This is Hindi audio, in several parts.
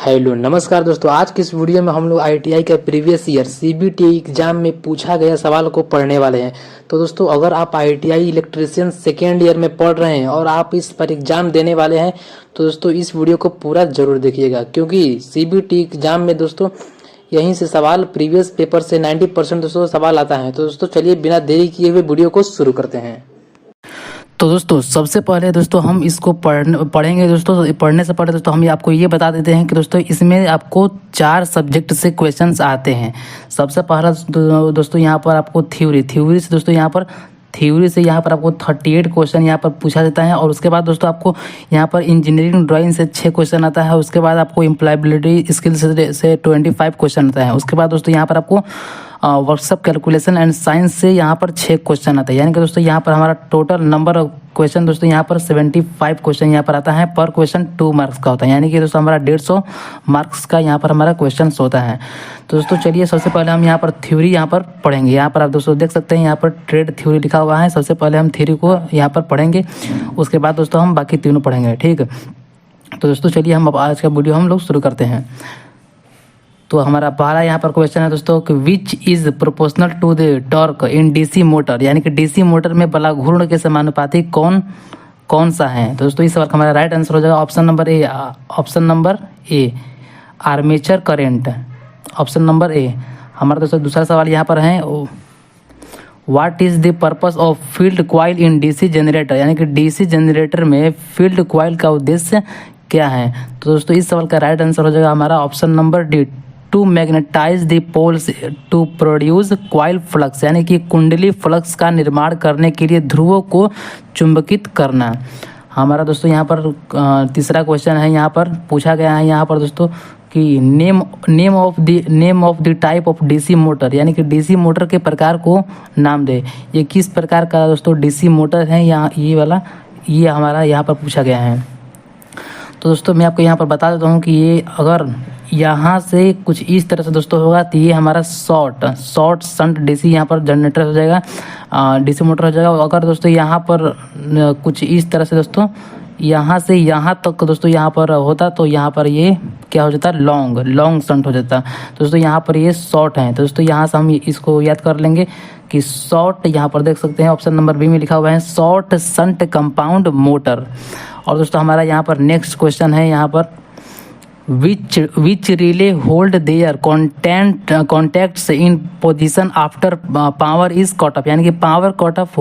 हेलो नमस्कार दोस्तों, आज की इस वीडियो में हम लोग आईटीआई का प्रीवियस ईयर सीबीटी एग्जाम में पूछा गया सवाल को पढ़ने वाले हैं। तो दोस्तों, अगर आप आईटीआई इलेक्ट्रीशियन सेकेंड ईयर में पढ़ रहे हैं और आप इस पर एग्जाम देने वाले हैं तो दोस्तों इस वीडियो को पूरा जरूर देखिएगा, क्योंकि सीबीटी एग्जाम में दोस्तों यहीं से सवाल प्रीवियस पेपर से 90% दोस्तों सवाल आता है। तो दोस्तों चलिए बिना देरी किए हुए वीडियो को शुरू करते हैं। तो दोस्तों सबसे पहले दोस्तों हम इसको पढ़ेंगे। दोस्तों पढ़ने से पहले दोस्तों हम आपको ये बता देते हैं कि दोस्तों इसमें आपको 4 सब्जेक्ट से क्वेश्चंस आते हैं। सबसे पहला दोस्तों यहाँ पर आपको थ्योरी से दोस्तों यहाँ पर आपको 38 क्वेश्चन यहाँ पर पूछा देता है। और उसके बाद दोस्तों आपको यहाँ पर इंजीनियरिंग ड्राइंग से 6 क्वेश्चन आता है। उसके बाद आपको एम्प्लॉयबिलिटी स्किल से 25 क्वेश्चन आता है। उसके बाद दोस्तों यहाँ पर आपको वर्कशॉप कैलकुलेशन एंड साइंस से यहाँ पर 6 क्वेश्चन आता है। यानी कि दोस्तों यहाँ पर हमारा टोटल नंबर ऑफ क्वेश्चन दोस्तों यहाँ पर 75 क्वेश्चन यहाँ पर आता है। पर क्वेश्चन 2 मार्क्स का होता है, यानी कि दोस्तों हमारा 150 मार्क्स का यहाँ पर हमारा क्वेश्चन होता है। तो दोस्तों चलिए सबसे पहले हम यहाँ पर थ्योरी यहाँ पर पढ़ेंगे। यहाँ पर आप दोस्तों देख सकते हैं यहाँ पर ट्रेड थ्योरी लिखा हुआ है। सबसे पहले हम थ्योरी को यहाँ पर पढ़ेंगे, उसके बाद दोस्तों हम बाकी तीनों पढ़ेंगे, ठीक। तो दोस्तों चलिए हम आज का वीडियो हम लोग शुरू करते हैं। तो हमारा पहला यहाँ पर क्वेश्चन है दोस्तों कि which is proportional to the torque in DC motor, यानी कि डीसी मोटर में बला घूर्ण के समानुपाती कौन सा है। तो दोस्तों इस सवाल का हमारा राइट आंसर हो जाएगा ऑप्शन नंबर ए आर्मेचर करेंट। ऑप्शन नंबर ए। हमारा दोस्तों दूसरा सवाल यहाँ पर है what is the purpose of field coil in DC generator, यानी कि डीसी जनरेटर में फील्ड क्वाइल का उद्देश्य क्या है। तो दोस्तों इस सवाल का राइट आंसर हो जाएगा हमारा option number D to magnetise the poles to produce coil flux, यानी कि कुंडली फ्लक्स का निर्माण करने के लिए ध्रुवों को चुंबकित करना। हमारा दोस्तों यहाँ पर तीसरा क्वेश्चन है, यहाँ पर पूछा गया है यहाँ पर दोस्तों कि name of the type of DC motor, यानी कि डीसी मोटर के प्रकार को नाम दे। ये किस प्रकार का दोस्तों डीसी मोटर है, यहाँ ये हमारा यहाँ पर पूछा गया है। तो दोस्तों मैं आपको यहाँ पर बता देता हूँ कि ये अगर यहाँ से कुछ इस तरह से दोस्तों होगा तो ये हमारा शॉर्ट शंट डीसी यहाँ पर जनरेटर हो जाएगा, डीसी मोटर हो जाएगा। अगर दोस्तों यहाँ पर कुछ इस तरह से दोस्तों यहाँ से यहाँ तक दोस्तों यहाँ पर होता तो यहाँ पर ये क्या हो जाता, लॉन्ग शंट हो जाता। तो दोस्तों यहाँ पर ये शॉर्ट है। तो दोस्तों यहाँ से हम इसको याद कर लेंगे कि शॉर्ट, यहाँ पर देख सकते हैं ऑप्शन नंबर बी में लिखा हुआ है शॉर्ट शंट कंपाउंड मोटर। और दोस्तों हमारा यहाँ पर नेक्स्ट क्वेश्चन है यहाँ पर विच relay hold their contacts in position after power is cut off, यानी कि पावर कट ऑफ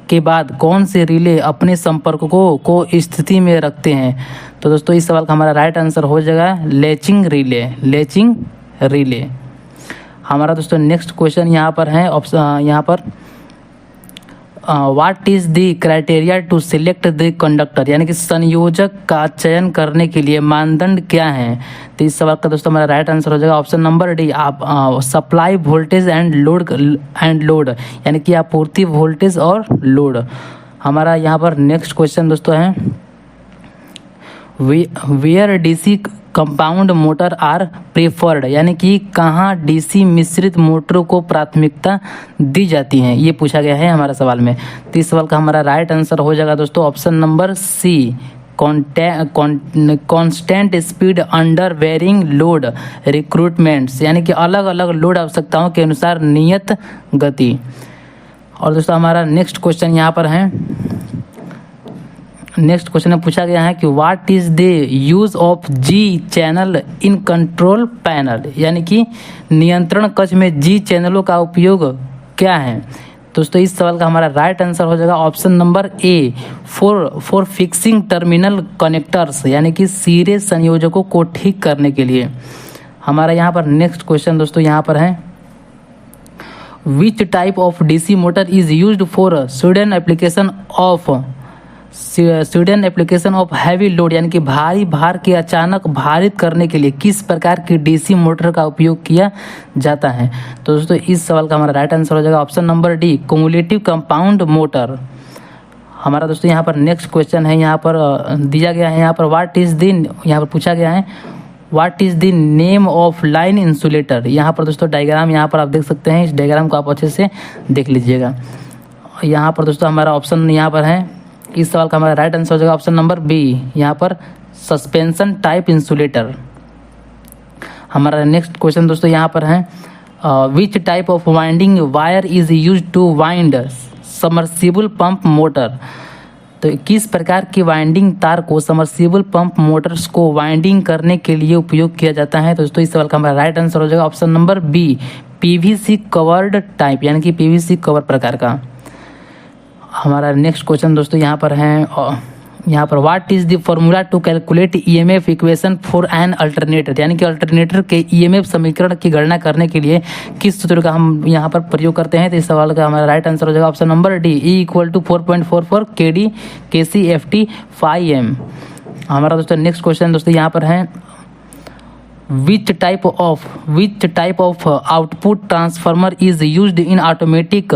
के बाद कौन से रिले अपने संपर्क को स्थिति में रखते हैं। तो दोस्तों इस सवाल का हमारा राइट आंसर हो जाएगा लेचिंग रिले। हमारा दोस्तों नेक्स्ट क्वेश्चन यहाँ पर है यहाँ पर what is the criteria to select the conductor, यानी कि संयोजक का चयन करने के लिए मानदंड क्या है। तो इस सवाल का दोस्तों हमारा राइट आंसर हो जाएगा option number D supply voltage and load, यानी कि आपूर्ति वोल्टेज और लोड। हमारा यहाँ पर नेक्स्ट क्वेश्चन दोस्तों है where DC compound motor are preferred, यानी कि कहाँ डीसी मिश्रित मोटरों को प्राथमिकता दी जाती है, ये पूछा गया है हमारा सवाल में। तो इस सवाल का हमारा राइट आंसर हो जाएगा दोस्तों option number C constant speed under varying load requirements, यानी कि अलग अलग लोड आवश्यकताओं के अनुसार नियत गति। और दोस्तों हमारा नेक्स्ट क्वेश्चन यहाँ पर है, नेक्स्ट क्वेश्चन में पूछा गया है कि what is the use of G channel in control panel, यानी कि नियंत्रण कक्ष में जी चैनलों का उपयोग क्या है। दोस्तों इस सवाल का हमारा राइट आंसर हो जाएगा option number A for fixing terminal connectors, यानी कि सिरे संयोजकों को ठीक करने के लिए। हमारा यहाँ पर नेक्स्ट क्वेश्चन दोस्तों यहाँ पर है which type of DC motor is used for Sweden application of heavy load, यानी कि भारी भार के अचानक भारित करने के लिए किस प्रकार की डीसी मोटर का उपयोग किया जाता है। तो दोस्तों इस सवाल का हमारा राइट आंसर हो जाएगा option number D cumulative compound motor. हमारा दोस्तों यहाँ पर नेक्स्ट क्वेश्चन है, यहाँ पर दिया गया है यहाँ पर यहाँ पर पूछा गया है what is the name of line insulator. यहाँ पर दोस्तों डायग्राम यहाँ पर आप देख सकते हैं, इस डायग्राम को आप अच्छे से देख लीजिएगा। यहाँ पर दोस्तों हमारा ऑप्शन यहाँ पर है, इस सवाल का हमारा राइट आंसर हो जाएगा ऑप्शन नंबर बी यहाँ पर सस्पेंशन टाइप इंसुलेटर। हमारा नेक्स्ट क्वेश्चन दोस्तों यहाँ पर है, which type of winding wire is use to wind submersible pump motor. तो किस प्रकार की वाइंडिंग तार को सबमर्सिबल पंप मोटर्स को वाइंडिंग करने के लिए उपयोग किया जाता है। तो दोस्तों इस सवाल का हमारा राइट आंसर हो जाएगा option number B, PVC covered type, यानी कि पीवीसी कवर प्रकार का। हमारा नेक्स्ट क्वेश्चन दोस्तों यहाँ पर है, यहाँ पर what is the formula to calculate EMF equation for an alternator, यानी कि अल्टरनेटर के ईएमएफ समीकरण की गणना करने के लिए किस सूत्र का हम यहाँ पर प्रयोग करते हैं। तो इस सवाल का हमारा राइट आंसर हो जाएगा option number D, E = 4.44 KD KC FT phi m। हमारा दोस्तों नेक्स्ट क्वेश्चन दोस्तों यहाँ पर है, which type of output transformer is used in automatic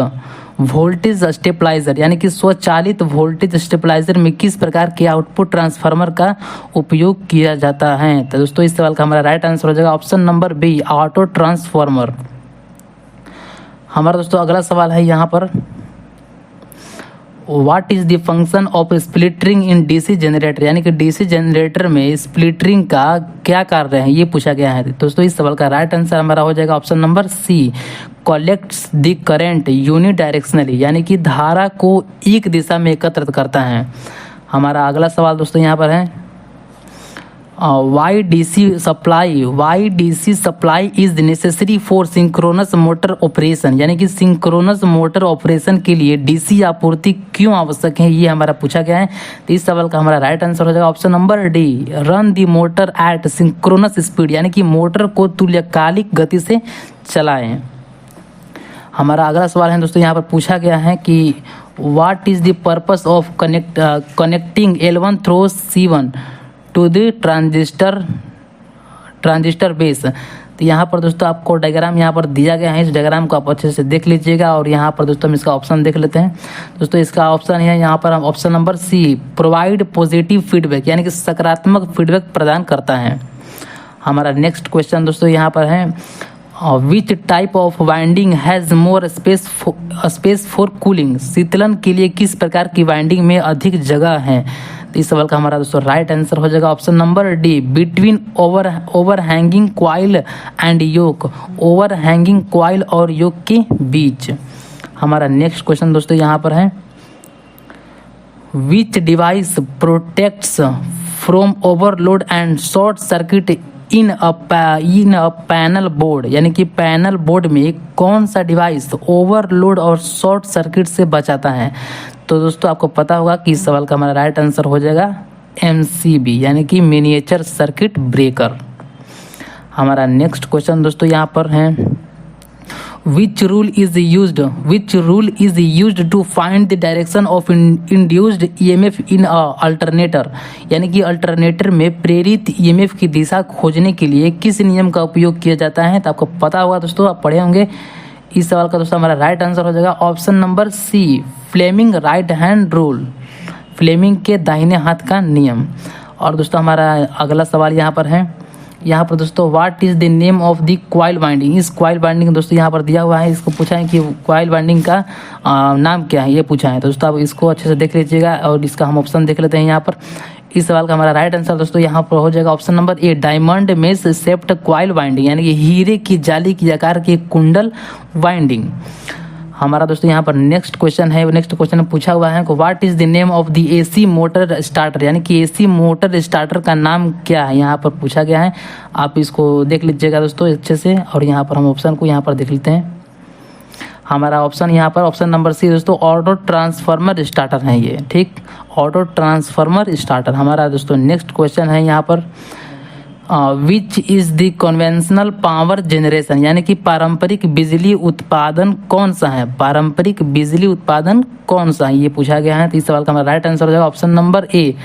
voltage stabiliser, यानी कि स्वचालित वोल्टेज स्टेबलाइजर में किस प्रकार के आउटपुट ट्रांसफार्मर का उपयोग किया जाता है। तो दोस्तों इस सवाल का हमारा राइट आंसर हो जाएगा option number B, auto transformer. हमारा दोस्तों अगला सवाल है यहाँ पर, what is the function of splittering in DC generator, यानी कि डीसी जनरेटर में स्प्लिटरिंग का क्या कार्य है, ये पूछा गया है। दोस्तों इस सवाल का राइट आंसर हमारा हो जाएगा option number C, collects the current unidirectionally, यानी कि धारा को एक दिशा में एकत्रित करता है। हमारा अगला सवाल दोस्तों यहाँ पर है, why DC supply is necessary for synchronous motor operation, यानी कि सिंक्रोनस मोटर ऑपरेशन के लिए डीसी आपूर्ति क्यों आवश्यक है, ये हमारा पूछा गया है। तो इस सवाल का हमारा राइट आंसर हो जाएगा option number D, run the motor at synchronous speed, यानी कि मोटर को तुल्यकालिक गति से चलाएं। हमारा अगला सवाल है दोस्तों यहाँ पर पूछा गया है कि what is the purpose of connecting L1 through C1 to the transistor base. तो यहाँ पर दोस्तों आपको डायग्राम यहाँ पर दिया गया है, इस डायग्राम को आप अच्छे से देख लीजिएगा। और यहाँ पर दोस्तों हम इसका ऑप्शन देख लेते हैं। दोस्तों इसका ऑप्शन है यहाँ पर हम option number C, provide positive feedback, यानी कि सकारात्मक फीडबैक प्रदान करता है। हमारा नेक्स्ट क्वेश्चन दोस्तों यहाँ पर है, which type of winding has more space for cooling, शीतलन के लिए किस प्रकार की वाइंडिंग में अधिक जगह है। तो इस सवाल का हमारा दोस्तों राइट आंसर हो जाएगा option number D, between overhanging coil and yoke, overhanging coil और योक के बीच। हमारा नेक्स्ट क्वेश्चन दोस्तों यहाँ पर है, विच device protects from overload and short circuit in a panel board, यानी कि पैनल बोर्ड में कौन सा डिवाइस ओवरलोड और शॉर्ट सर्किट से बचाता है। तो दोस्तों आपको पता होगा कि इस सवाल का हमारा राइट आंसर हो जाएगा MCB, यानी कि मिनिएचर सर्किट ब्रेकर। हमारा नेक्स्ट क्वेश्चन दोस्तों यहाँ पर है, which rule is used to find the direction of induced EMF in a alternator, यानी कि अल्टरनेटर में प्रेरित EMF की दिशा खोजने के लिए किस नियम का उपयोग किया जाता है। तो आपको पता होगा दोस्तों, आप पढ़े होंगे। इस सवाल का दोस्तों हमारा राइट आंसर हो जाएगा option number C, Fleming right hand rule, Fleming के दाहिने हाथ का नियम। और दोस्तों हमारा अगला सवाल यहाँ पर है, यहाँ पर दोस्तों what is the name of the coil binding, इस क्वाइल बाइंडिंग दोस्तों यहाँ पर दिया हुआ है, इसको पूछा है कि क्वाइल बाइंडिंग का नाम क्या है, ये पूछा है। तो दोस्तों आप इसको अच्छे से देख लीजिएगा और इसका हम ऑप्शन देख लेते हैं यहाँ पर। इस सवाल का हमारा राइट आंसर दोस्तों यहाँ पर हो जाएगा ऑप्शन नंबर ए, diamond mesh shaped coil binding, यानी कि हीरे की जाली की आकार की कुंडल बाइंडिंग। हमारा दोस्तों यहाँ पर नेक्स्ट क्वेश्चन है, नेक्स्ट क्वेश्चन पूछा हुआ है, what is the name of the AC motor starter, यानी कि AC मोटर स्टार्टर का नाम क्या है, यहाँ पर पूछा गया है। आप इसको देख लीजिएगा दोस्तों अच्छे से। और यहाँ पर हम ऑप्शन को यहाँ पर देख लेते हैं। हमारा ऑप्शन यहाँ पर ऑप्शन नंबर सी दोस्तों, ऑटो ट्रांसफार्मर स्टार्टर है ये, ठीक, ऑटो ट्रांसफार्मर स्टार्टर। हमारा दोस्तों नेक्स्ट क्वेश्चन है यहाँ पर, which is the conventional power generation, यानी कि पारंपरिक बिजली उत्पादन कौन सा है, पारंपरिक बिजली उत्पादन कौन सा है, ये पूछा गया है। तो इस सवाल का हमारा राइट आंसर हो जाएगा ऑप्शन नंबर ए,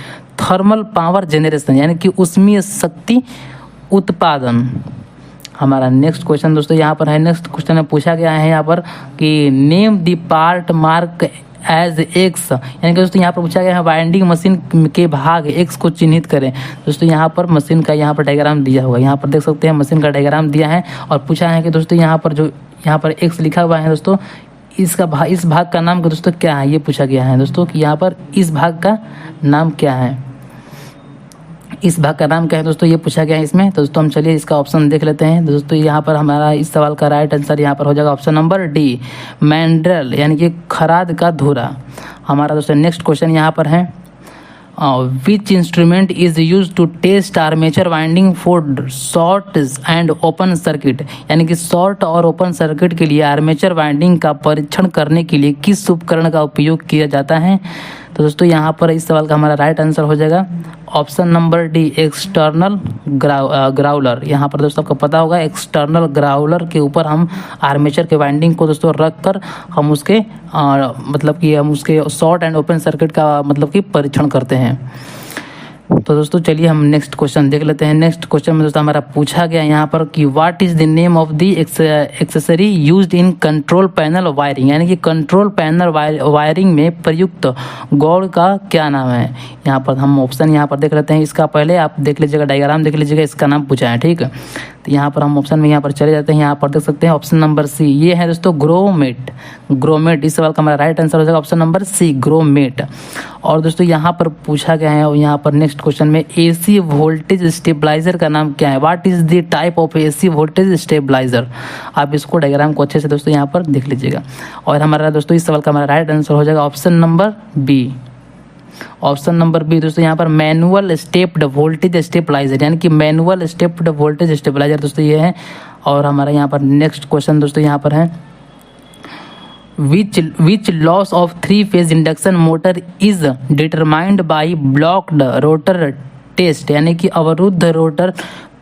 थर्मल पावर जनरेशन, यानी कि ऊष्मीय शक्ति उत्पादन। हमारा नेक्स्ट क्वेश्चन दोस्तों यहाँ पर है, नेक्स्ट क्वेश्चन में पूछा गया है यहाँ पर कि name the part mark as X, यानी कि दोस्तों यहाँ पर पूछा गया है वाइंडिंग मशीन के भाग एक्स को चिन्हित करें। दोस्तों यहाँ पर मशीन का यहाँ पर डायग्राम दिया हुआ है, यहाँ पर देख सकते हैं मशीन का डायग्राम दिया है। और पूछा है कि दोस्तों यहाँ पर जो यहाँ पर एक्स लिखा हुआ है दोस्तों, इस भाग का नाम दोस्तों क्या है, ये पूछा गया है दोस्तों कि यहाँ पर इस भाग का नाम क्या है। इस भाग का नाम क्या है दोस्तों, ये पूछा गया है इसमें। तो दोस्तों हम चलिए इसका ऑप्शन देख लेते हैं। दोस्तों यहाँ पर हमारा इस सवाल का राइट आंसर यहाँ पर हो जाएगा ऑप्शन नंबर डी, मैंड्रेल, यानी कि खराद का धुरा। हमारा दोस्तों नेक्स्ट क्वेश्चन यहाँ पर है, which instrument is use to test armature winding for short and open circuit, यानी कि शॉर्ट और ओपन सर्किट के लिए आर्मेचर वाइंडिंग का परीक्षण करने के लिए किस उपकरण का उपयोग किया जाता है। तो दोस्तों यहाँ पर इस सवाल का हमारा राइट आंसर हो जाएगा option number D, external Growler. यहाँ पर दोस्तों आपको पता होगा एक्सटर्नल ग्राउलर के ऊपर हम आर्मेचर के वाइंडिंग को दोस्तों रख कर हम उसके मतलब कि हम उसके शॉर्ट एंड ओपन सर्किट का मतलब कि परीक्षण करते हैं। तो दोस्तों चलिए हम नेक्स्ट क्वेश्चन देख लेते हैं। नेक्स्ट क्वेश्चन में दोस्तों हमारा पूछा गया यहाँ पर कि what is the name of the accessory used in control panel wiring, यानी कि कंट्रोल पैनल वायरिंग में प्रयुक्त गौड़ का क्या नाम है। यहाँ पर हम ऑप्शन यहाँ पर देख लेते हैं। इसका पहले आप देख लीजिएगा, डायग्राम देख लीजिएगा, इसका नाम पूछा है, ठीक है। तो यहाँ पर हम ऑप्शन में यहाँ पर चले जाते हैं। यहाँ पर देख सकते हैं ऑप्शन नंबर सी, ये है दोस्तों ग्रोमेट। ग्रोमेट इस सवाल का हमारा राइट आंसर हो जाएगा ऑप्शन नंबर सी, ग्रोमेट। और दोस्तों यहाँ पर पूछा गया है, और यहाँ पर नेक्स्ट क्वेश्चन में एसी वोल्टेज स्टेबलाइजर का नाम क्या है, what is the type of AC voltage stabiliser. आप इसको डायग्राम को अच्छे से दोस्तों यहाँ पर देख लीजिएगा। और हमारा दोस्तों इस सवाल का हमारा राइट आंसर हो जाएगा option number B. Option number B दोस्तों यहाँ पर मैनुअल स्टेप्ड वोल्टेज स्टेबलाइजर, यानी कि मैनुअल स्टेप्ड वोल्टेज स्टेबलाइजर दोस्तों ये है। और हमारा यहाँ पर नेक्स्ट क्वेश्चन दोस्तों यहाँ पर है, which loss of 3-phase induction motor is determined by blocked rotor test, यानी कि अवरुद्ध रोटर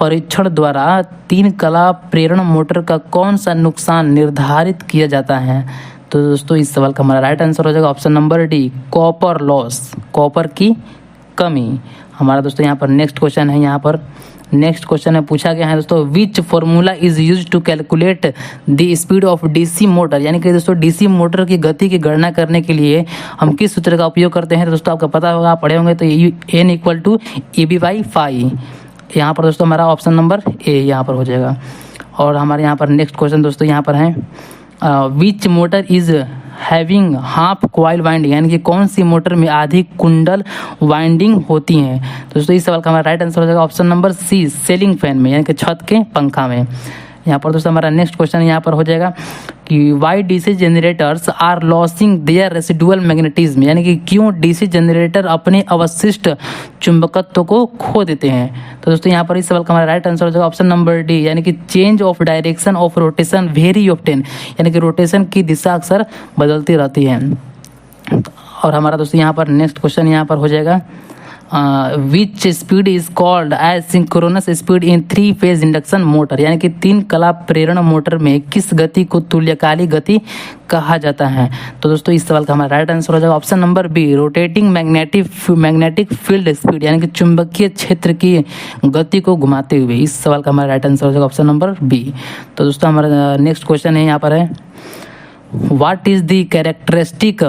परीक्षण द्वारा 3 कला प्रेरण मोटर का कौन सा नुकसान निर्धारित किया जाता है। तो दोस्तों इस सवाल का हमारा राइट आंसर हो जाएगा option number D, copper loss, copper की कमी। हमारा दोस्तों यहाँ पर नेक्स्ट क्वेश्चन है, यहाँ पर नेक्स्ट क्वेश्चन में पूछा गया है दोस्तों, which formula is use to calculate the speed of DC motor, यानी कि दोस्तों डीसी मोटर की गति की गणना करने के लिए हम किस सूत्र का उपयोग करते हैं। तो दोस्तों आपको पता होगा, आप पढ़े होंगे, तो एन इक्वल टू EB/φ। यहाँ पर दोस्तों हमारा ऑप्शन नंबर ए यहाँ पर हो जाएगा। और हमारे यहाँ पर नेक्स्ट क्वेश्चन दोस्तों यहाँ पर है, which motor is having half coil winding, यानी कि कौन सी मोटर में आधी कुंडल वाइंडिंग होती हैं। तो दोस्तों इस सवाल का हमारा राइट आंसर हो जाएगा option number C, ceiling fan में, यानी कि छत के पंखा में। यहाँ पर दोस्तों हमारा नेक्स्ट क्वेश्चन यहाँ पर हो जाएगा कि why DC generators are losing their residual magnetism, यानी कि क्यों डीसी जनरेटर अपने अवशिष्ट चुंबकत्व को खो देते हैं। तो दोस्तों यहाँ पर इस सवाल का हमारा राइट आंसर हो जाएगा ऑप्शन नंबर डी, यानी कि change of direction of rotation very often, यानी कि रोटेशन की दिशा अक्सर बदलती रहती है। और हमारा दोस्तों यहाँ पर नेक्स्ट क्वेश्चन यहाँ पर हो जाएगा, which speed is called as synchronous speed in 3-phase induction motor, यानी कि 3 कला प्रेरण मोटर में किस गति को तुल्यकालिक गति कहा जाता है। तो दोस्तों इस सवाल का हमारा राइट आंसर हो जाएगा option number B, rotating magnetic field speed, यानी कि चुंबकीय क्षेत्र की गति को घुमाते हुए। इस सवाल का हमारा राइट आंसर हो जाएगा ऑप्शन नंबर बी। तो दोस्तों हमारा नेक्स्ट क्वेश्चन है यहाँ पर है, what is the characteristic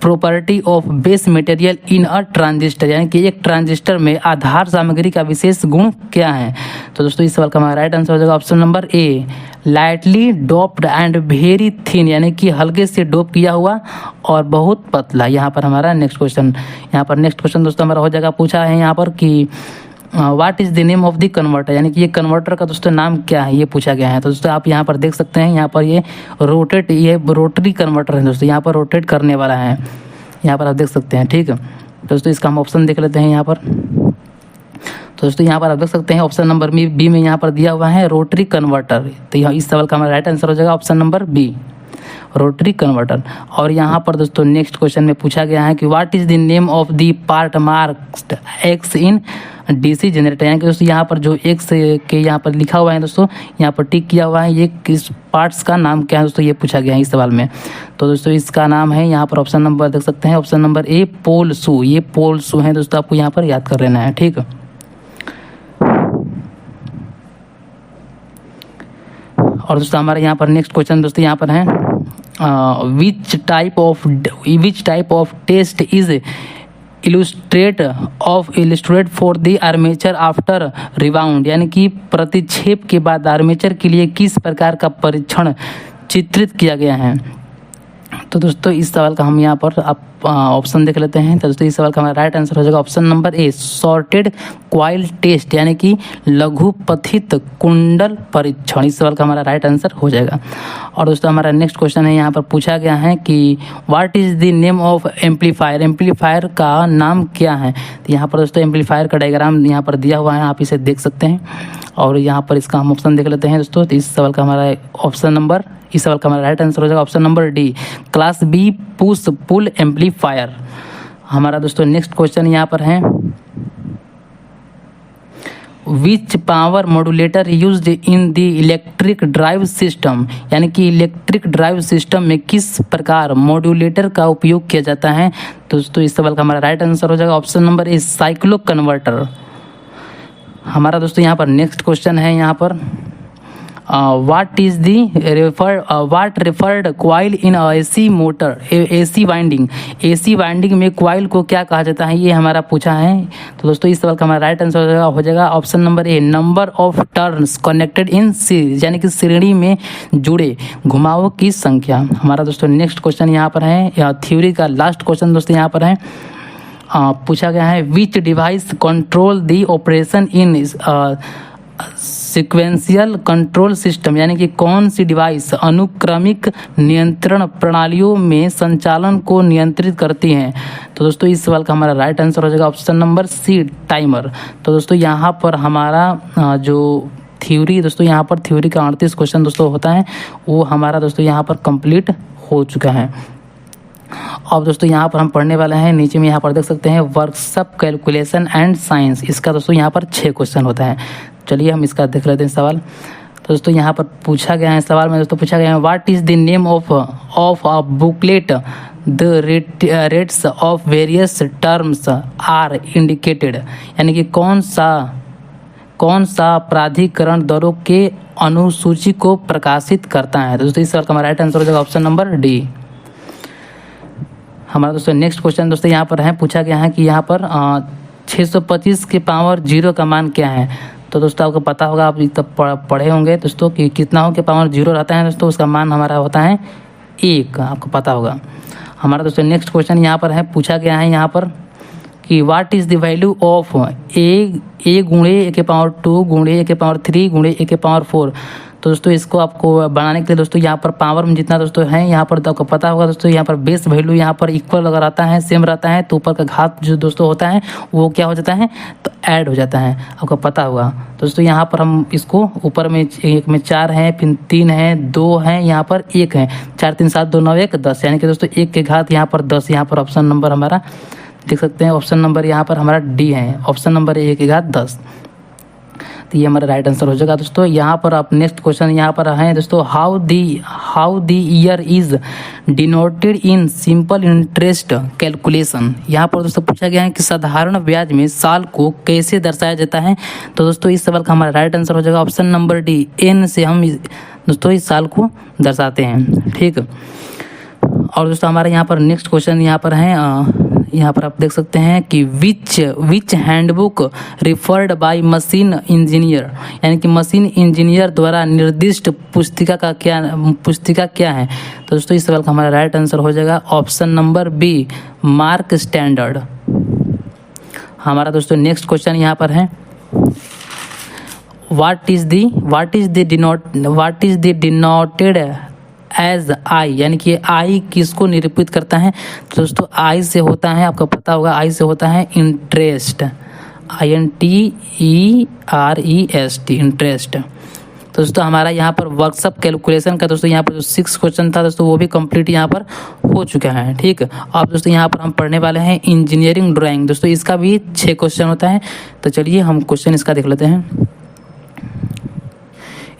property of base material in a transistor, यानी कि एक ट्रांजिस्टर में आधार सामग्री का विशेष गुण क्या है। तो दोस्तों इस सवाल का हमारा राइट आंसर हो जाएगा option number A, lightly doped and very thin, यानी कि हल्के से डोप किया हुआ और बहुत पतला। यहाँ पर हमारा नेक्स्ट क्वेश्चन दोस्तों हमारा हो जाएगा, पूछा है यहाँ पर कि what is the name of the converter, यानी कि ये कन्वर्टर का दोस्तों नाम क्या है, ये पूछा गया है। तो दोस्तों आप यहाँ पर देख सकते हैं, यहाँ पर ये रोटरी कन्वर्टर है दोस्तों, यहाँ पर रोटेट करने वाला है, यहाँ पर आप देख सकते हैं, ठीक है। दोस्तों इसका हम ऑप्शन देख लेते हैं यहाँ पर। तो दोस्तों यहाँ पर आप देख सकते हैं ऑप्शन नंबर बी में यहाँ पर दिया हुआ है रोटरी कन्वर्टर। तो यहाँ इस सवाल का हमारा राइट आंसर हो जाएगा option number B, rotary converter. और यहाँ पर दोस्तों नेक्स्ट क्वेश्चन में पूछा गया है कि what is the name of the part marked x in DC generator, यानी कि दोस्तों यहाँ पर जो एक्स के यहाँ पर लिखा हुआ है दोस्तों, यहाँ पर टिक किया हुआ है, ये किस पार्ट्स का नाम क्या है दोस्तों, ये पूछा गया है इस सवाल में। तो दोस्तों इसका नाम है, यहाँ पर ऑप्शन नंबर देख सकते हैं, ऑप्शन नंबर ए, पोल शू। ये पोल शू है दोस्तों, आपको यहाँ पर याद कर लेना है, ठीक है। और दोस्तों हमारे यहाँ पर नेक्स्ट क्वेश्चन दोस्तों यहाँ पर है, which type of test is illustrate for the armature after rebound, यानी कि प्रतिक्षेप के बाद आर्मेचर के लिए किस प्रकार का परीक्षण चित्रित किया गया है। तो दोस्तों इस सवाल का हम यहाँ पर आप ऑप्शन देख लेते हैं। तो दोस्तों इस सवाल का हमारा राइट आंसर हो जाएगा option number A, shorted coil test, यानी कि लघुपथित कुंडल परीक्षण। इस सवाल का हमारा राइट आंसर हो जाएगा। और दोस्तों हमारा नेक्स्ट क्वेश्चन है, यहाँ पर पूछा गया है कि what is the name of amplifier, amplifier का नाम क्या है। तो यहाँ पर दोस्तों एम्पलीफायर का डायग्राम यहाँ पर दिया हुआ है, आप इसे देख सकते हैं। और यहाँ पर इसका हम ऑप्शन देख लेते हैं दोस्तों। तो इस सवाल का हमारा इस सवाल का हमारा राइट आंसर हो जाएगा option number D, class B push pull amplifier. हमारा दोस्तों नेक्स्ट क्वेश्चन यहाँ पर है, which power modulator used in the electric drive system, यानी कि इलेक्ट्रिक ड्राइव सिस्टम में किस प्रकार मॉड्यूलेटर का उपयोग किया जाता है। तो दोस्तों इस सवाल का हमारा राइट आंसर हो जाएगा ऑप्शन नंबर ए, साइक्लो कन्वर्टर। हमारा दोस्तों यहाँ पर नेक्स्ट क्वेश्चन है, यहाँ पर what referred coil in AC motor, AC winding में क्वाइल को क्या कहा जाता है, ये हमारा पूछा है। तो दोस्तों इस सवाल का हमारा राइट आंसर हो जाएगा option number A, number of turns connected in series, यानी कि श्रेणी में जुड़े घुमावों की संख्या। हमारा दोस्तों नेक्स्ट क्वेश्चन यहाँ पर है, थ्योरी का लास्ट क्वेश्चन दोस्तों यहाँ पर है, पूछा गया है, विच device control the operation in sequential control system, यानी कि कौन सी डिवाइस अनुक्रमिक नियंत्रण प्रणालियों में संचालन को नियंत्रित करती हैं। तो दोस्तों इस सवाल का हमारा राइट आंसर हो जाएगा ऑप्शन नंबर सी, टाइमर। तो दोस्तों यहाँ पर हमारा जो थ्योरी दोस्तों यहाँ पर थ्योरी का 38 क्वेश्चन दोस्तों होता है, वो हमारा दोस्तों यहाँ पर कंप्लीट हो चुका है। अब दोस्तों यहाँ पर हम पढ़ने वाले हैं, नीचे में यहाँ पर देख सकते हैं वर्कशॉप कैलकुलेशन एंड साइंस, इसका दोस्तों यहाँ पर 6 क्वेश्चन होता है। चलिए हम इसका देख लेते हैं सवाल। तो दोस्तों यहाँ पर पूछा गया है, सवाल में दोस्तों पूछा गया है, what is the name of a booklet the rates of various terms are indicated, यानी कि कौन सा प्राधिकरण दरों के अनुसूची को प्रकाशित करता है। तो दोस्तों इस सवाल का हमारा राइट आंसर हो जाएगा ऑप्शन नंबर डी। हमारा दोस्तों नेक्स्ट क्वेश्चन दोस्तों यहाँ पर है, पूछा गया है कि यहाँ पर 625 के पावर 0 का मान क्या है। तो दोस्तों आपको पता होगा, आप तब पढ़े होंगे दोस्तों कि कितना हो के पावर 0 रहता है दोस्तों, उसका मान हमारा होता है 1, आपको पता होगा। हमारा दोस्तों नेक्स्ट क्वेश्चन यहाँ पर है, पूछा गया है यहाँ पर कि what is the value of A गुणे ए के पावर 2 गुणे ए के पावर 3 गुणे ए के पावर 4। तो दोस्तों इसको आपको बनाने के लिए दोस्तों यहाँ पर पावर में जितना दोस्तों है यहाँ पर, तो आपको पता होगा दोस्तों यहाँ पर बेस वैल्यू यहाँ पर इक्वल अगर आता है, सेम रहता है, तो ऊपर का घात जो दोस्तों होता है वो क्या हो जाता है, तो ऐड हो जाता है, आपको पता होगा। दोस्तों यहाँ पर हम इसको ऊपर में 1 में 4 है, फिर 3 है, 2 है, यहाँ पर 1 है, 4 3 7 2 9 1 10, यानी कि दोस्तों 1 के घात यहाँ पर 10। यहाँ पर ऑप्शन नंबर हमारा देख सकते हैं, ऑप्शन नंबर यहाँ पर हमारा डी है, ऑप्शन नंबर 1 के घात 10। तो ये हमारा राइट आंसर हो जाएगा दोस्तों। यहाँ पर आप नेक्स्ट क्वेश्चन यहाँ पर है दोस्तों, how the year is denoted in simple interest calculation. यहाँ पर दोस्तों पूछा गया है कि साधारण ब्याज में साल को कैसे दर्शाया जाता है। तो दोस्तों इस सवाल का हमारा राइट आंसर हो जाएगा ऑप्शन नंबर डी, एन से हम दोस्तों इस साल को दर्शाते हैं, ठीक। और दोस्तों हमारे यहाँ पर नेक्स्ट क्वेश्चन यहाँ पर है, यहाँ पर आप देख सकते हैं कि which handbook referred by machine engineer, यानी कि मशीन इंजीनियर द्वारा निर्दिष्ट पुस्तिका क्या है। तो दोस्तों इस सवाल का हमारा राइट आंसर हो जाएगा option number B, mark standard. हमारा दोस्तों नेक्स्ट क्वेश्चन यहाँ पर है, what is the denoted as I, यानी कि आई किसको निरूपित करता है। तो दोस्तों आई से होता है, आपको पता होगा, आई से होता है इंटरेस्ट, INTEREST, इंटरेस्ट। तो दोस्तों हमारा यहाँ पर वर्कशॉप कैलकुलेशन का दोस्तों यहाँ पर जो 6 क्वेश्चन था दोस्तों वो भी कंप्लीट यहाँ पर हो चुका है, ठीक। अब दोस्तों यहाँ पर हम पढ़ने वाले हैं इंजीनियरिंग ड्राइंग, दोस्तों इसका भी 6 क्वेश्चन होता है। तो चलिए हम क्वेश्चन इसका देख लेते हैं।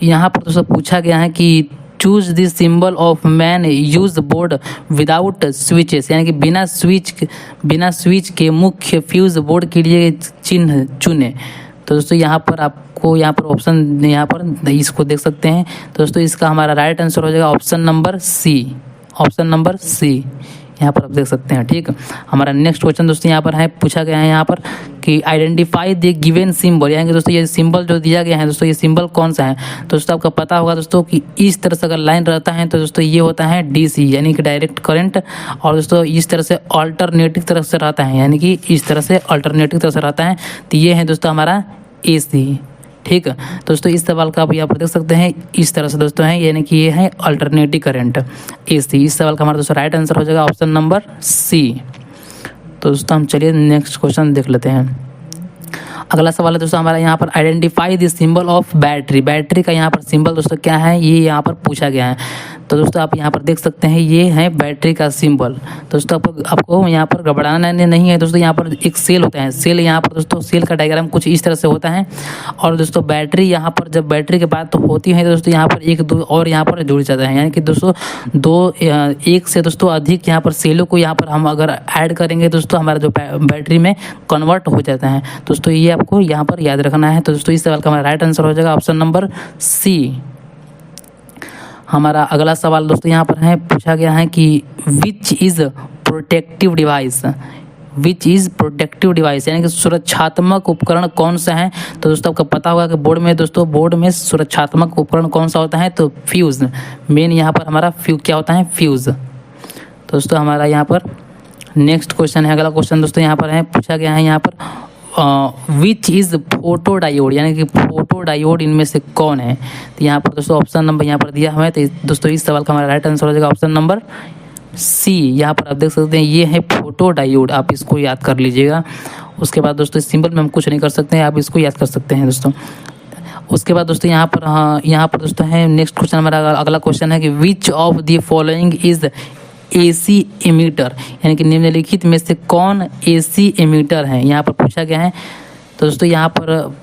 यहाँ पर दोस्तों पूछा गया है कि choose the symbol of man use board without switches, यानी कि बिना स्विच के मुख्य फ्यूज बोर्ड के लिए चिन्ह चुने। तो दोस्तों यहाँ पर आपको यहाँ पर ऑप्शन यहाँ पर इसको देख सकते हैं। तो दोस्तों इसका हमारा राइट आंसर हो जाएगा ऑप्शन नंबर सी, यहाँ पर आप देख सकते हैं। ठीक, हमारा नेक्स्ट क्वेश्चन दोस्तों यहाँ पर है, पूछा गया है यहाँ पर कि आइडेंटिफाई द गिवन सिंबल, यानी कि दोस्तों ये सिंबल जो दिया गया है दोस्तों, ये सिंबल कौन सा है। तो दोस्तों आपको पता होगा दोस्तों कि इस तरह से अगर लाइन रहता है तो दोस्तों ये होता है DC यानी कि डायरेक्ट करंट, और दोस्तों इस तरह से अल्टरनेटिव तरफ से रहता है, यानी कि इस तरह से अल्टरनेटिव तरफ से रहता है, तो ये है दोस्तों हमारा AC। ठीक है दोस्तों, इस सवाल का आप यहाँ पर देख सकते हैं इस तरह से दोस्तों है, यानी कि ये है अल्टरनेटिव करंट AC। इस सवाल का हमारा दोस्तों राइट आंसर हो जाएगा ऑप्शन नंबर C। तो दोस्तों हम चलिए नेक्स्ट क्वेश्चन देख लेते हैं। अगला सवाल है दोस्तों हमारा यहाँ पर, identify the symbol of battery. Battery का यहाँ पर सिंबल दोस्तों क्या है, ये यहाँ पर पूछा गया है। तो दोस्तों आप यहाँ पर देख सकते हैं ये है बैटरी का सिंबल। दोस्तों आपको यहाँ पर घबराना नहीं है दोस्तों, यहाँ पर एक सेल होता है, सेल यहाँ पर दोस्तों सेल का डायग्राम कुछ इस तरह से होता है, और दोस्तों बैटरी यहाँ पर जब बैटरी की बात होती है दोस्तों यहाँ पर एक दो और यहाँ पर जुड़ जाता है, यानी कि दोस्तों एक से दोस्तों अधिक यहाँ पर सेलों को यहाँ पर हम अगर ऐड करेंगे दोस्तों हमारा जो बैटरी में कन्वर्ट हो जाता है। दोस्तों ये आपको यहाँ पर याद रखना है। तो दोस्तों इस सवाल का हमारा राइट आंसर हो जाएगा ऑप्शन नंबर C। हमारा अगला सवाल दोस्तों यहाँ पर है, पूछा गया है कि which is protective device. Which is protective device यानी कि सुरक्षात्मक उपकरण कौन सा है। तो दोस्तों आपको पता होगा कि बोर्ड में सुरक्षात्मक उपकरण कौन सा होता है, तो फ्यूज़। मेन यहाँ पर हमारा क्या होता है, फ्यूज़। दोस्तों हमारा यहाँ पर नेक्स्ट क्वेश्चन है, अगला क्वेश्चन दोस्तों यहाँ पर है, पूछा गया है यहाँ पर विच इज़ फोटो डायोड, यानी कि फोटो डायोड इनमें से कौन है। तो यहाँ पर दोस्तों ऑप्शन नंबर यहाँ पर दिया हुआ है। तो दोस्तों इस सवाल का हमारा राइट आंसर हो जाएगा ऑप्शन नंबर C। यहाँ पर आप देख सकते हैं ये है फोटो डायोड, आप इसको याद कर लीजिएगा। उसके बाद दोस्तों इस सिंबल में हम कुछ नहीं कर सकते हैं, आप इसको याद कर सकते हैं दोस्तों। उसके बाद दोस्तों यहाँ पर दोस्तों है नेक्स्ट क्वेश्चन, हमारा अगला क्वेश्चन है कि which of the following is AC ammeter, यानी कि निम्नलिखित में से कौन AC एमीटर है, यहाँ पर पूछा गया है। तो दोस्तों यहाँ पर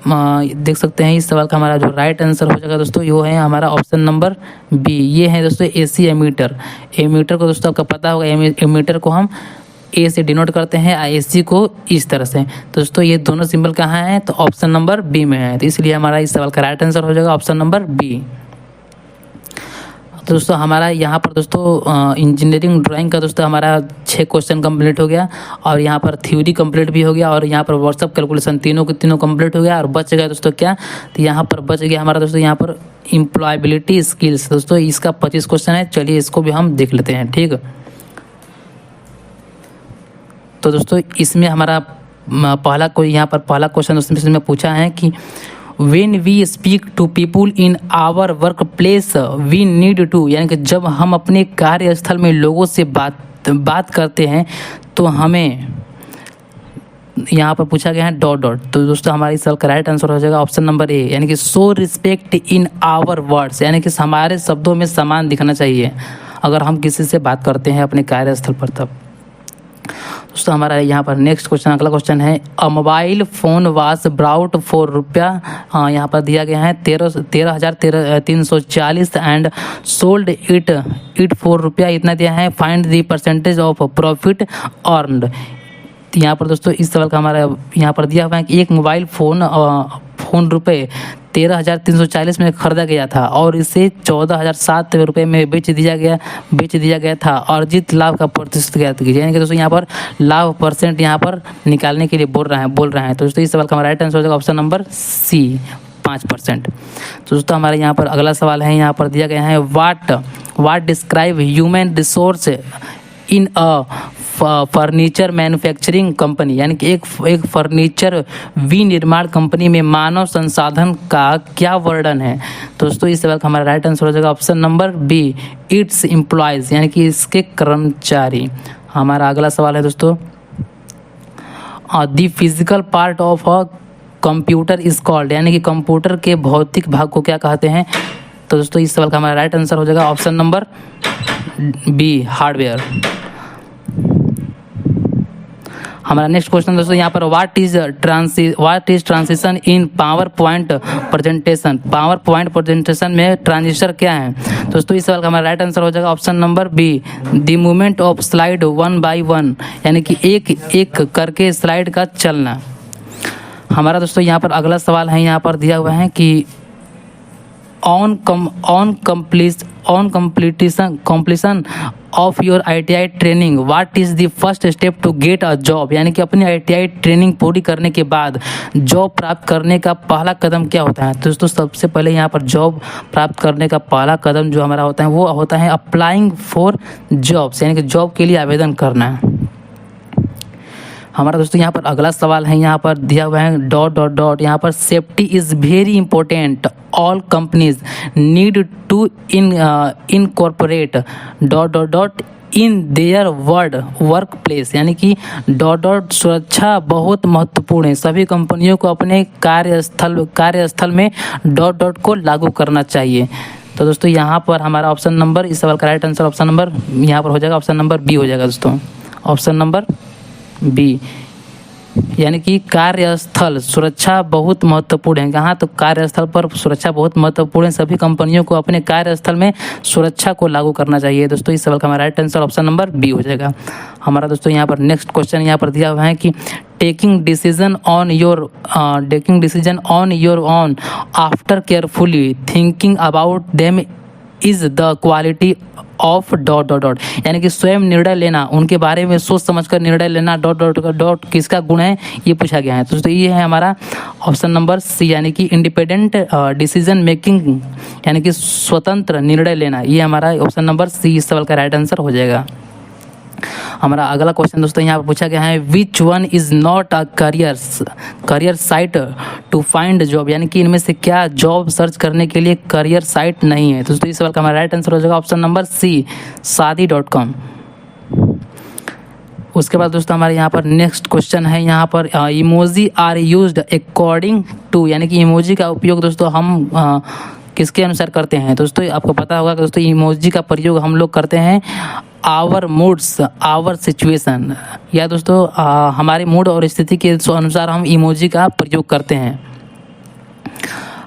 देख सकते हैं इस सवाल का हमारा जो राइट आंसर हो जाएगा दोस्तों वो है हमारा ऑप्शन नंबर B। ये है दोस्तों AC एमीटर। एमीटर को दोस्तों आपको पता होगा, एमीटर को हम A से डिनोट करते हैं, AC को इस तरह से। तो दोस्तों ये दोनों सिंबल कहाँ हैं, तो ऑप्शन नंबर B में है। तो इसलिए हमारा इस सवाल का राइट आंसर हो जाएगा ऑप्शन नंबर B। तो दोस्तों हमारा यहाँ पर दोस्तों इंजीनियरिंग ड्राइंग का दोस्तों हमारा 6 क्वेश्चन कंप्लीट हो गया, और यहाँ पर थ्योरी कंप्लीट भी हो गया, और यहाँ पर व्हाट्सअप कैलकुलेशन तीनों कंप्लीट हो गया। और बच गया दोस्तों क्या, तो यहाँ पर बच गया हमारा दोस्तों यहाँ पर एम्प्लॉयबिलिटी स्किल्स। दोस्तों इसका 25 क्वेश्चन है, चलिए इसको भी हम देख लेते हैं। ठीक, तो दोस्तों इसमें हमारा पहला क्वेश्चन दोस्तों इसमें पूछा है कि When we speak to people in our workplace, we need to, यानी कि जब हम अपने कार्यस्थल में लोगों से बात करते हैं तो हमें यहाँ पर पूछा गया है डॉट। तो दोस्तों हमारे इस सवाल का राइट आंसर हो जाएगा ऑप्शन नंबर A, यानी कि show respect in our words, यानी कि हमारे शब्दों में सम्मान दिखना चाहिए अगर हम किसी से बात करते हैं अपने कार्यस्थल पर तब। दोस्तों हमारा यहाँ पर नेक्स्ट क्वेश्चन, अगला क्वेश्चन है, अ mobile phone was brought for रुपया, यहाँ पर दिया गया है 13,340 एंड सोल्ड इट फॉर रुपया इतना दिया है, find the percentage of profit earned. यहाँ पर दोस्तों इस सवाल का हमारा यहाँ पर दिया हुआ है कि एक मोबाइल फ़ोन रुपये 13,340 में खरीदा गया था और इसे 14,007 रुपये में बेच दिया गया था। अर्जित लाभ का प्रतिशत ज्ञात कीजिए, यानी कि दोस्तों यहाँ पर लाभ परसेंट यहाँ पर निकालने के लिए बोल रहे हैं। तो दोस्तों इस सवाल का हमारा राइट आंसर हो जाएगा ऑप्शन नंबर C, 5%। तो दोस्तों हमारे यहाँ पर अगला सवाल है, यहाँ पर दिया गया है what describe human resource in a furniture manufacturing company, यानी कि एक फर्नीचर विनिर्माण कंपनी में मानव संसाधन का क्या वर्णन है। तो दोस्तों इस सवाल का हमारा राइट आंसर हो जाएगा option number B, it's employees, यानी कि इसके कर्मचारी। हमारा अगला सवाल है दोस्तों, the physical part of a computer is called, यानी कि कंप्यूटर के भौतिक भाग को क्या कहते हैं। तो दोस्तों इस सवाल का हमारा राइट आंसर हो जाएगा ऑप्शन नंबर B, हार्डवेयर। हमारा नेक्स्ट क्वेश्चन दोस्तों यहाँ पर what is transition in power point presentation में ट्रांजिस्टर क्या है। दोस्तों इस सवाल का हमारा राइट आंसर हो जाएगा option number B, the movement of slide 1 by 1, यानी कि एक करके स्लाइड का चलना। हमारा दोस्तों यहाँ पर अगला सवाल है, यहाँ पर दिया हुआ है कि on completion of your ITI training, what is the first step to get a job? यानी कि अपनी ITI ट्रेनिंग पूरी करने के बाद जॉब प्राप्त करने का पहला कदम क्या होता है? तो दोस्तों सबसे पहले यहाँ पर जॉब प्राप्त करने का पहला कदम जो हमारा होता है वो होता है अप्लाइंग फॉर जॉब्स, यानी कि जॉब के लिए आवेदन करना है। हमारा दोस्तों यहाँ पर अगला सवाल है, यहाँ पर दिया हुआ है डॉट डॉट डॉट, यहाँ पर safety is very important, all companies need to incorporate dot dot dot in their work place, यानी कि डॉट डॉट सुरक्षा बहुत महत्वपूर्ण है, सभी कंपनियों को अपने कार्यस्थल में डॉट डॉट को लागू करना चाहिए। तो दोस्तों यहाँ पर हमारा ऑप्शन नंबर, इस सवाल का राइट आंसर ऑप्शन नंबर यहाँ पर हो जाएगा, ऑप्शन नंबर बी हो जाएगा दोस्तों, ऑप्शन नंबर बी, यानी कि कार्यस्थल सुरक्षा बहुत महत्वपूर्ण है। कहाँ? तो कार्यस्थल पर सुरक्षा बहुत महत्वपूर्ण है, सभी कंपनियों को अपने कार्यस्थल में सुरक्षा को लागू करना चाहिए। दोस्तों इस सवाल का हमारा right answer option number B हो जाएगा। हमारा दोस्तों यहाँ पर नेक्स्ट क्वेश्चन यहाँ पर दिया हुआ है कि taking decision on your own after carefully thinking about them is the quality of dot dot dot, यानी कि स्वयं निर्णय लेना, उनके बारे में सोच समझकर निर्णय लेना डॉट डॉट डॉट किसका गुण है ये पूछा गया है। तो दोस्तों ये है हमारा ऑप्शन नंबर सी, यानी कि इंडिपेंडेंट डिसीजन मेकिंग, यानी कि स्वतंत्र निर्णय लेना, ये हमारा ऑप्शन नंबर सी इस सवाल का राइट आंसर हो जाएगा। हमारा अगला क्वेश्चन दोस्तों यहाँ पर पूछा गया है which one is not a career site to find job, यानी कि इनमें से क्या जॉब सर्च करने के लिए करियर साइट नहीं है। तो दोस्तों इस सवाल का हमारा राइट आंसर हो जाएगा ऑप्शन नंबर सी, shaadi.com। उसके बाद दोस्तों हमारे यहाँ पर नेक्स्ट क्वेश्चन है, यहाँ पर emoji are used according to, यानी कि इमोजी का उपयोग दोस्तों हम किसके अनुसार करते हैं। दोस्तों आपको पता होगा कि दोस्तों इमोजी का प्रयोग हम लोग करते हैं आवर मूड्स, आवर सिचुएशन, या दोस्तों हमारे मूड और स्थिति के अनुसार हम इमोजी का प्रयोग करते हैं।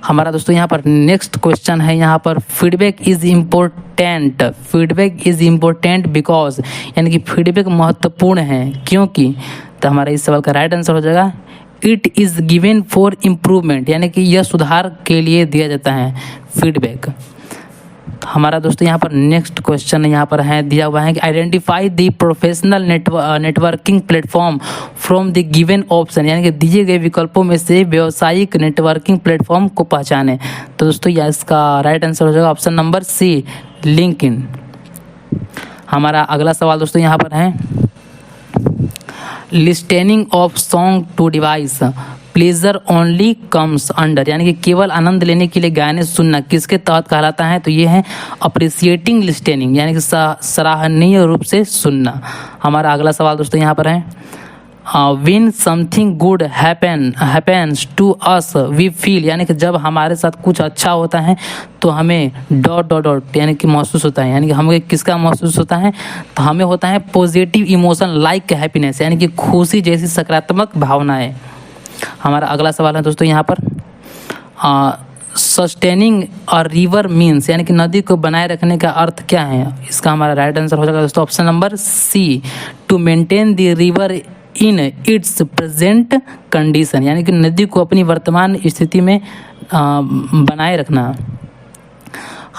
हमारा दोस्तों यहाँ पर नेक्स्ट क्वेश्चन है, यहाँ पर फीडबैक इज़ इम्पोर्टेंट बिकॉज, यानी कि फीडबैक महत्वपूर्ण है क्योंकि। तो हमारा इस सवाल का राइट आंसर हो जाएगा it is given for improvement, यानी कि यह सुधार के लिए दिया जाता है फीडबैक। हमारा दोस्तों यहाँ पर नेक्स्ट क्वेश्चन यहाँ पर है दिया हुआ है कि identify the professional networking platform from the given option, यानी कि दिए गए विकल्पों में से व्यावसायिक नेटवर्किंग प्लेटफॉर्म को पहचानें। तो दोस्तों यह इसका राइट आंसर हो जाएगा ऑप्शन नंबर सी, लिंक्डइन। हमारा अगला सवाल दोस्तों यहाँ पर है listening of song to device pleasure only comes under, यानी कि केवल आनंद लेने के लिए गाने सुनना किसके तहत कहलाता है। तो ये है अप्रिसिएटिंग लिस्टेनिंग, यानी कि सराहनीय रूप से सुनना। हमारा अगला सवाल दोस्तों यहाँ पर है when something good happens to us we feel, यानी कि जब हमारे साथ कुछ अच्छा होता है तो हमें डॉट डॉट डॉट, यानी कि महसूस होता है, यानी कि हमें किसका महसूस होता है। तो हमें होता है पॉजिटिव इमोशन लाइक हैप्पीनेस, यानी कि खुशी जैसी सकारात्मक भावनाएं। हमारा अगला सवाल है दोस्तों यहाँ पर सस्टेनिंग अ रिवर मीन्स, यानी कि नदी को बनाए रखने का अर्थ क्या है। इसका हमारा राइट आंसर हो जाएगा दोस्तों option number C, to maintain the river in its present condition, यानी कि नदी को अपनी वर्तमान स्थिति में बनाए रखना।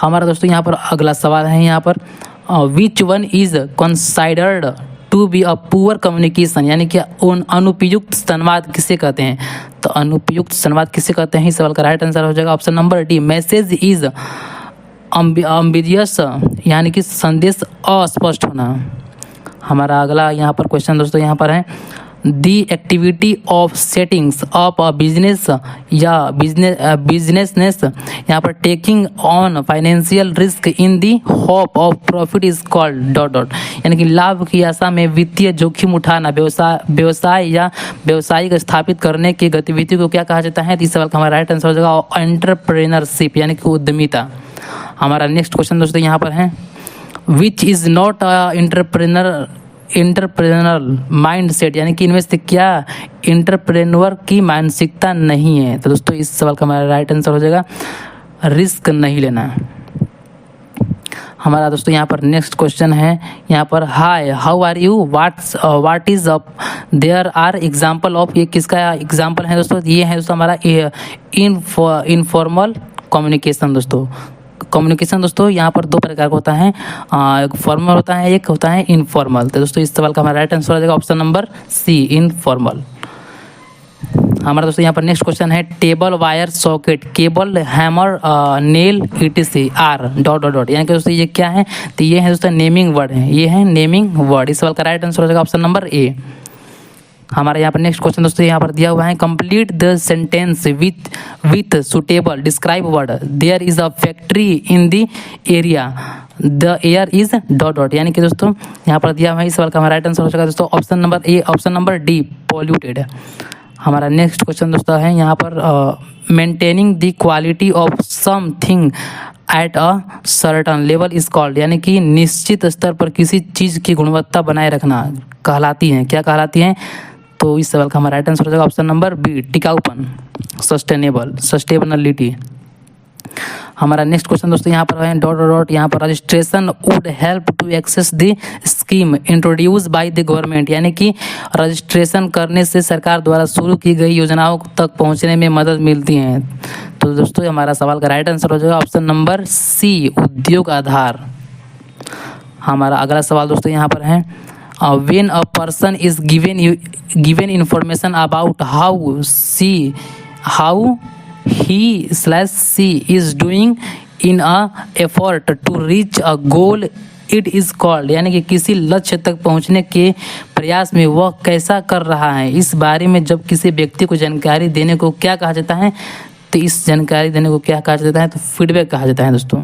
हमारा दोस्तों यहाँ पर अगला सवाल है यहाँ पर which one is considered to be a poor communication, यानी कि अनुपयुक्त संवाद किसे कहते हैं। तो अनुपयुक्त संवाद किसे कहते हैं, इस सवाल का राइट आंसर हो जाएगा option number D, message is ambiguous, यानी कि संदेश अस्पष्ट होना। हमारा अगला यहाँ पर क्वेश्चन दोस्तों यहाँ पर है the activity of settings of a business या बिजनेसनेस, यहाँ पर taking on financial risk in the hope of profit is called dot dot, यानी कि लाभ की आशा में वित्तीय जोखिम उठाना व्यवसाय या व्यवसायिक स्थापित करने की गतिविधि को क्या कहा जाता है। इस सवाल का हमारा राइट आंसर हो जाएगा एंटरप्रेन्योरशिप, यानी कि उद्यमिता। हमारा नेक्स्ट क्वेश्चन दोस्तों यहाँ पर है which is not a entrepreneurial mindset, यानी कि इनमें से क्या इंटरप्रेन्योर की मानसिकता नहीं है। तो दोस्तों इस सवाल का हमारा राइट आंसर हो जाएगा रिस्क नहीं लेना। हमारा दोस्तों यहाँ पर नेक्स्ट क्वेश्चन है यहाँ पर hi how are you what is up there are example of, ये किसका एग्जाम्पल है दोस्तों। ये है दोस्तों हमारा इनफॉर्मल कम्युनिकेशन दोस्तों। कम्युनिकेशन दोस्तों यहाँ पर दो प्रकार का होता है, एक फॉर्मल होता है, एक होता है इनफॉर्मल। तो दोस्तों इस सवाल का हमारा राइट आंसर हो जाएगा ऑप्शन नंबर सी, इनफॉर्मल। हमारा दोस्तों यहाँ पर नेक्स्ट क्वेश्चन है table, wire, socket, cable, hammer, nail, etc, R dot dot dot, यानी कि दोस्तों ये क्या है, तो ये है दोस्तों नेमिंग वर्ड है, ये है नेमिंग वर्ड। इस सवाल का राइट आंसर हो जाएगा ऑप्शन नंबर ए। हमारा यहाँ पर नेक्स्ट क्वेश्चन दोस्तों यहाँ पर दिया हुआ है complete the sentence with suitable describe word, there is a factory in the area, the air is dot dot, यानी कि दोस्तों यहाँ पर दिया हुआ है। इस सवाल का हमारा राइट आंसर हो जाएगा दोस्तों ऑप्शन नंबर ए, ऑप्शन नंबर डी, पॉल्यूटेड। हमारा नेक्स्ट क्वेश्चन दोस्तों है यहाँ पर maintaining the quality of something at a certain level is called, यानी कि निश्चित स्तर पर किसी चीज़ की गुणवत्ता बनाए रखना कहलाती है, क्या कहलाती है, तो इस सवाल का हमारा राइट आंसर हो जाएगा ऑप्शन नंबर बी, टिकाऊपन, सस्टेनेबिलिटी। हमारा नेक्स्ट क्वेश्चन दोस्तों यहाँ पर है डॉट डॉट डॉट, यहाँ पर registration would help to access the scheme introduce by the government, यानी कि रजिस्ट्रेशन करने से सरकार द्वारा शुरू की गई योजनाओं तक पहुँचने में मदद मिलती है। तो दोस्तों हमारा सवाल का राइट आंसर हो जाएगा ऑप्शन नंबर सी, उद्योग आधार। हमारा अगला सवाल दोस्तों यहाँ पर है when a person is given information about how he/she is doing in a effort to reach a goal it is called, यानी कि किसी लक्ष्य तक पहुंचने के प्रयास में वह कैसा कर रहा है, इस बारे में जब किसी व्यक्ति को जानकारी देने को क्या कहा जाता है, तो इस जानकारी देने को क्या कहा जाता है, तो फीडबैक कहा जाता है दोस्तों।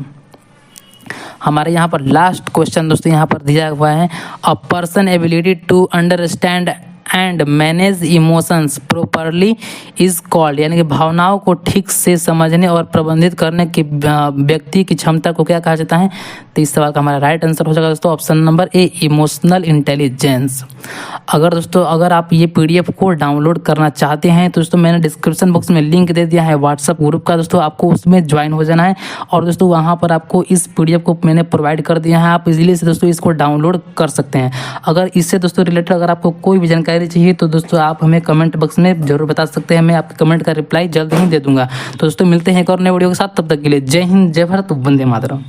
हमारे यहाँ पर लास्ट क्वेश्चन दोस्तों यहाँ पर दिया हुआ है a person ability to understand and manage emotions properly is called, यानी कि भावनाओं को ठीक से समझने और प्रबंधित करने की व्यक्ति की क्षमता को क्या कहा जाता है, तो इस सवाल का हमारा राइट आंसर हो जाएगा दोस्तों ऑप्शन नंबर ए, इमोशनल इंटेलिजेंस। अगर आप ये पीडीएफ को डाउनलोड करना चाहते हैं तो दोस्तों मैंने डिस्क्रिप्शन बॉक्स में लिंक दे दिया है व्हाट्सअप ग्रुप का, दोस्तों आपको उसमें ज्वाइन हो जाना है और दोस्तों वहाँ पर आपको इस पीडीएफ को मैंने प्रोवाइड कर दिया है, आप इजीली से दोस्तों इसको डाउनलोड कर सकते हैं। अगर इससे दोस्तों रिलेटेड अगर आपको कोई भी जानकारी चाहिए तो दोस्तों आप हमें कमेंट बॉक्स में जरूर बता सकते हैं, मैं आपके कमेंट का रिप्लाई जल्द ही दे दूंगा। तो दोस्तों मिलते हैं एक और नए वीडियो के साथ, तब तक के लिए जय हिंद, जय भारत, वंदे मातरम।